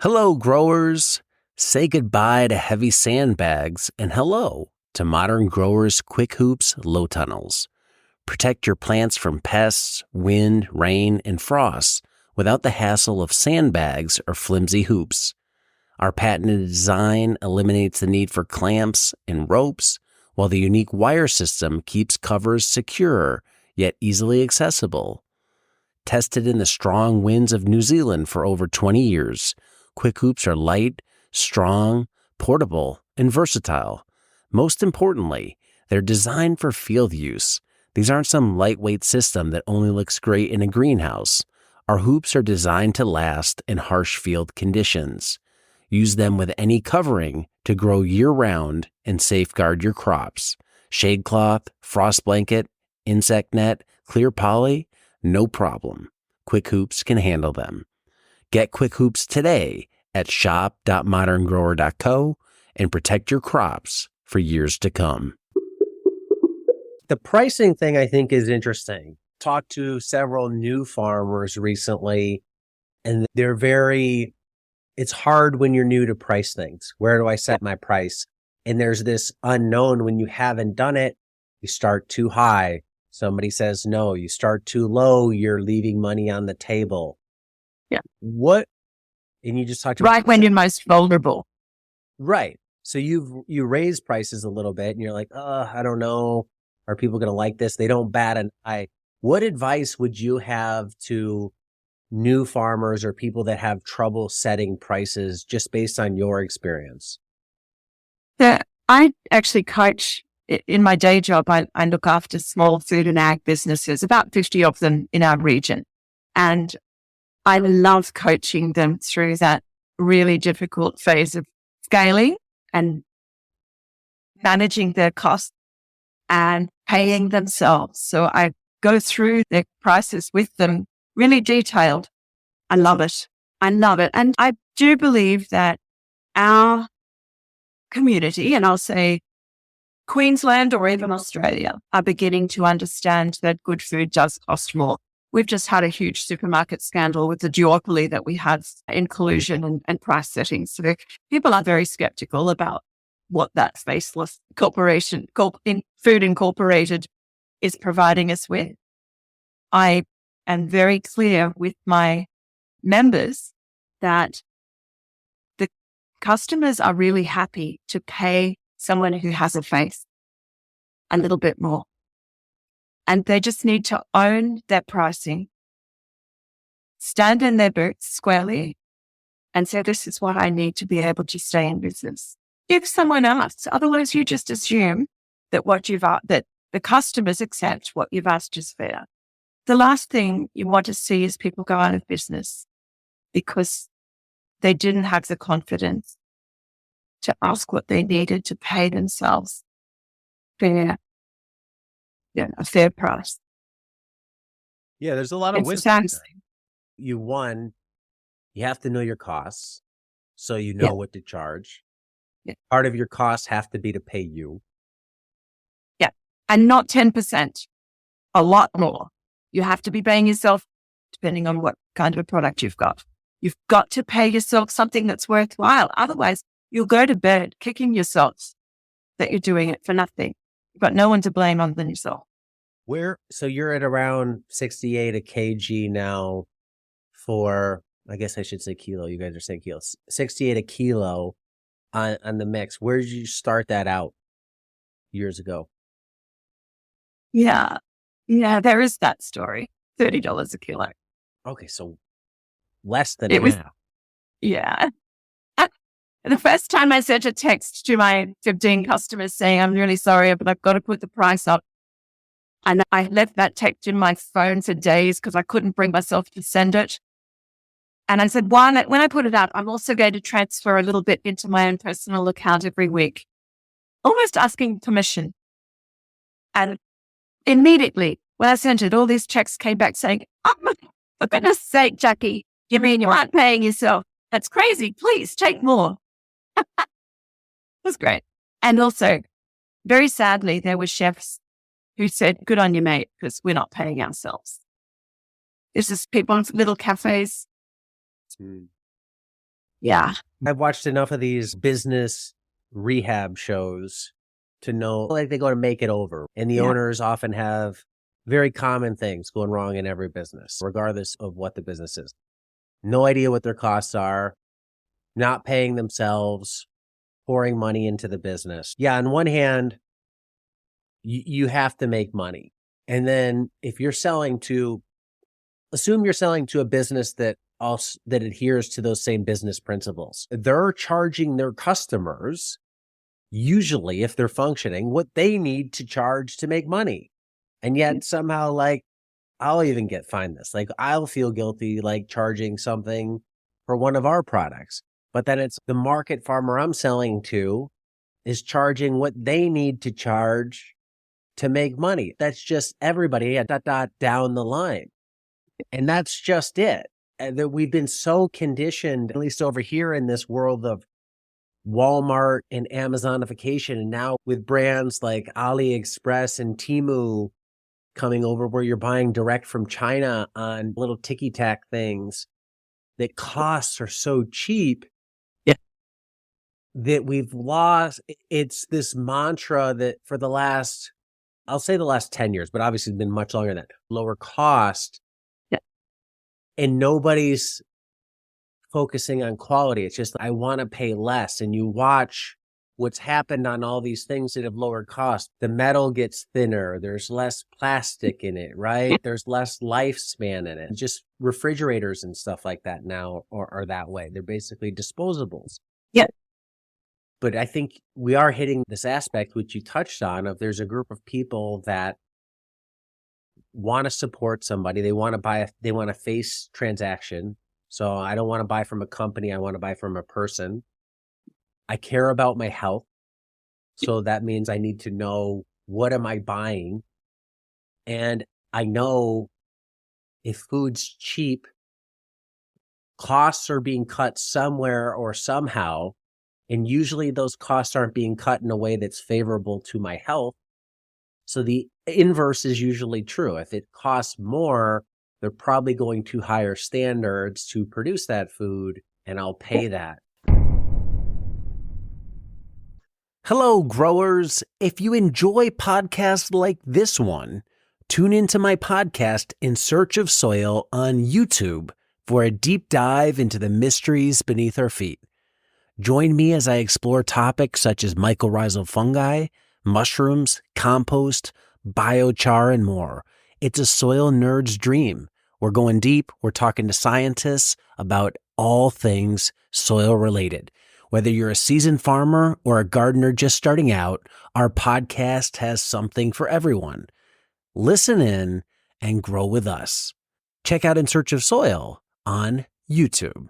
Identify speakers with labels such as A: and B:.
A: Hello, growers. Say goodbye to heavy sandbags and hello to modern growers' quick hoops low tunnels. Protect your plants from pests, wind, rain, and frost without the hassle of sandbags or flimsy hoops. Our patented design eliminates the need for clamps and ropes, while the unique wire system keeps covers secure yet easily accessible. Tested in the strong winds of New Zealand for over 20 years, quick hoops are light, strong, portable, and versatile. Most importantly, they're designed for field use. These aren't some lightweight system that only looks great in a greenhouse. Our hoops are designed to last in harsh field conditions. Use them with any covering to grow year-round and safeguard your crops. Shade cloth, frost blanket, insect net, clear poly, no problem. Quick Hoops can handle them. Get Quick Hoops today at shop.moderngrower.co and protect your crops for years to come.
B: The pricing thing I think is interesting. Talked to several new farmers recently, and it's hard when you're new to price things. Where do I set my price? And there's this unknown when you haven't done it. You start too high. Somebody says no. You start too low. You're leaving money on the table.
C: Yeah.
B: And you just talked about
C: right when you're most vulnerable.
B: Right. So you raise prices a little bit and you're like, I don't know. Are people going to like this? They don't bat an eye. What advice would you have to new farmers or people that have trouble setting prices just based on your experience?
C: Yeah, I actually coach in my day job. I look after small food and ag businesses, about 50 of them in our region. And I love coaching them through that really difficult phase of scaling and managing their costs and paying themselves. So I go through their prices with them, really detailed. I love it. And I do believe that our community, and I'll say Queensland or even Australia, are beginning to understand that good food does cost more. We've just had a huge supermarket scandal with the duopoly that we have in collusion and price settings. So people are very skeptical about what that faceless corporation, Food Incorporated, is providing us with. I am very clear with my members that the customers are really happy to pay someone who has a face a little bit more. And they just need to own their pricing, stand in their boots squarely, and say, this is what I need to be able to stay in business. If someone asks, otherwise you just assume that that the customers accept what you've asked is fair. The last thing you want to see is people go out of business because they didn't have the confidence to ask what they needed to pay themselves a fair price.
B: Yeah, there's a lot of wisdom. You have to know your costs so you know what to charge.
C: Yeah.
B: Part of your costs have to be to pay you.
C: Yeah. And not 10%, a lot more. You have to be paying yourself depending on what kind of a product you've got. You've got to pay yourself something that's worthwhile. Otherwise, you'll go to bed kicking yourself that you're doing it for nothing. You've got no one to blame other than yourself.
B: So you're at around 68 a kg now for, I guess I should say kilo. You guys are saying kilos. 68 a kilo on the mix. Where did you start that out years ago?
C: Yeah, there is that story. $30 a kilo.
B: Okay, so less than
C: half. Yeah. The first time I sent a text to my 15 customers saying, I'm really sorry, but I've got to put the price up. And I left that text in my phone for days because I couldn't bring myself to send it. And I said, when I put it out, I'm also going to transfer a little bit into my own personal account every week, almost asking permission. And immediately when I sent it, all these checks came back saying, oh, for goodness sake, Jacki, you mean you aren't paying yourself? That's crazy. Please take more. It was great. And also, very sadly, there were chefs who said, good on you, mate, because we're not paying ourselves. It's just people in little cafes. Yeah.
B: I've watched enough of these business rehab shows to know like they go to make it over. And the owners often have very common things going wrong in every business, regardless of what the business is. No idea what their costs are, not paying themselves, pouring money into the business. Yeah, on one hand, you have to make money. And then if you're assume you're selling to a business that adheres to those same business principles. They're charging their customers, usually if they're functioning, what they need to charge to make money. And yet somehow like I'll even get fined this. Like I'll feel guilty like charging something for one of our products. But then it's the market farmer I'm selling to is charging what they need to charge to make money. That's just everybody down the line. And that's just it. And that we've been so conditioned, at least over here in this world of Walmart and Amazonification. And now with brands like AliExpress and Temu coming over where you're buying direct from China on little ticky-tack things that costs are so cheap that we've lost. It's this mantra that for the last, I'll say the last 10 years, but obviously it's been much longer than that, lower cost. And nobody's focusing on quality. It's just, I want to pay less. And you watch what's happened on all these things that have lowered cost. The metal gets thinner. There's less plastic in it, right? There's less lifespan in it. Just refrigerators and stuff like that now are that way. They're basically disposables.
C: Yeah.
B: But I think we are hitting this aspect, which you touched on, of there's a group of people that want to support somebody. They want to buy, they want a face transaction. So I don't want to buy from a company. I want to buy from a person. I care about my health. So that means I need to know, what am I buying? And I know if food's cheap, costs are being cut somewhere or somehow. And usually those costs aren't being cut in a way that's favorable to my health. So the inverse is usually true. If it costs more, they're probably going to higher standards to produce that food, and I'll pay that.
A: Hello, growers. If you enjoy podcasts like this one, tune into my podcast In Search of Soil on YouTube for a deep dive into the mysteries beneath our feet. Join me as I explore topics such as mycorrhizal fungi, mushrooms, compost, biochar, and more. It's a soil nerd's dream. We're going deep. We're talking to scientists about all things soil related. Whether you're a seasoned farmer or a gardener just starting out, our podcast has something for everyone. Listen in and grow with us. Check out In Search of Soil on YouTube.